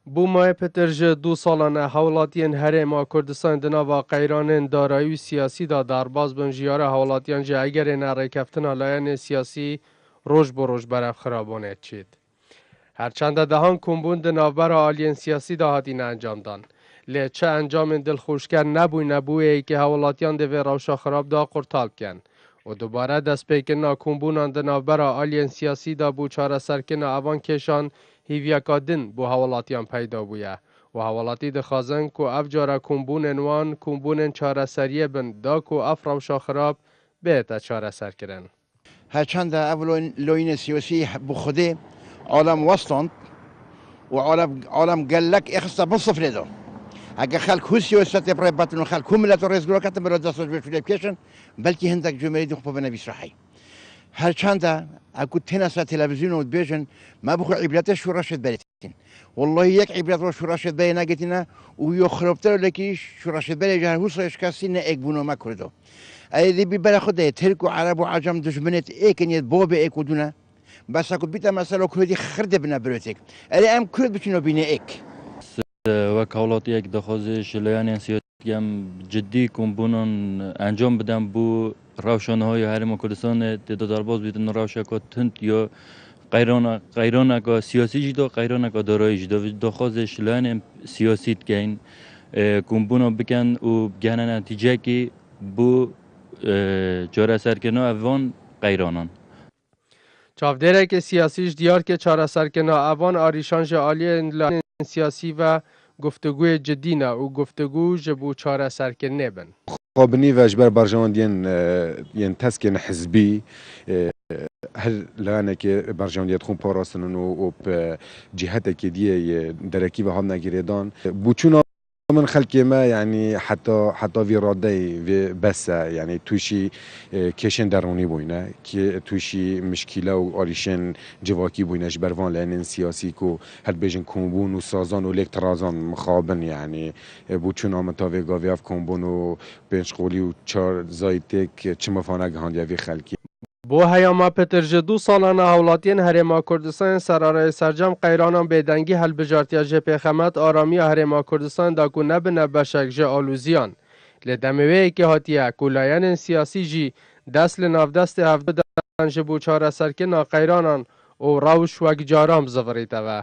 بو ماه پترج 2 سالانه حولاتین هرما کردستان دناوا قیران دارایی سیاسی دا درباز بن جیار حولاتیان جه اگر نرکفتن لاین سیاسی روش بروش برف خرابانه چید. هرچند دهان کمبوند نوبر آلین سیاسی دا هاتین انجام دان. لی چه انجام دلخوشکر نبوی که حولاتیان دوی روشا خراب دا قرطال کن. و دوباره دست پیکن کمبونان د نوبر آلین سیاسی دا بو چاره سرکن اوان کشان هیویکادن بو حولاتیان پیدا بویه و حولاتی دخوازن که افجار کمبون انوان کمبون چاره سریه بن دا که اف روشا خراب بیتا چاره سر کرن. هرچند اول لوین سیاسی بخوده عالم وسطند و عالم قالك اخصى بنصف لدو اگه خلق هو سیاست برای بطن خلق هو ملت رئیس گروه کتن برای دست و فیلیپیشن بلکه هندک جمهوری دو خب بنویس رحی هرچند اكو تنس تلفزيون وتبيجن ما بخو عبرات شو راشد بلتين والله يك عبرات شو راشد بلي ناقتنا ويخربتر لكي شو راشد بلي جهر هو صيش كاسين اكبونو ما كردو اي دي ببلا خده ترك وعرب وعجم دشمنت ايكن يد بوب ايك ودونا بس اكو بيتا مسألة كردي خرد بنا بروتك الي ام كرد بچنو بينا ايك وک حالاتی یک دخوازش لاین سیاسی هم جدی کمبونان انجام بدن بو روشانه های حرم کردستان درباز بیدن روشکات تند یا قیران که سیاسی جدا قیران که دارایی جدا دخوازش لاین سیاسی تکین کمبونان بکن و بگهن نتیجه که بو جاره سرکنه اوان قیرانان چاودره که سیاسیش دیار که چاره سرکنه اوان آریشانج عالی لاین سیاسی و گفتگوی جدی نه و گفتگو جبو چاره سرکنه بن. قابنی و اجبار برجمان ین تسکن حزبی هل لانه که برجمان دیت خون پاراستن و جهت که دیه درکی و هم نگیردان بوچونا من خلق ما يعني حتى في رادي في بس يعني توشي كيشن دروني بوينه كي توشي مشكله واريشن جواكي بوينه جبروان لان سياسي كو هل بيجن كومبون وسازان والكترازان مخابن يعني بوچون امتاوي غاوي اف كومبون و بنشقولي و چار زايتك چمفانا گهانديا في خلقي بو هیاما پترج 2 سالانه حولاتین هرما کردستان سراره سرجم قیرانان بیدنگی هل بجارتیا جپی خمت آرامی هرما کردستان دا کو نبنه بشک جه آلوزیان. لدموی که هاتیه کلاین سیاسی جی دست لناف دست هفته دنج بو چاره سرکن قیرانان و روش وک جارام زوریده و.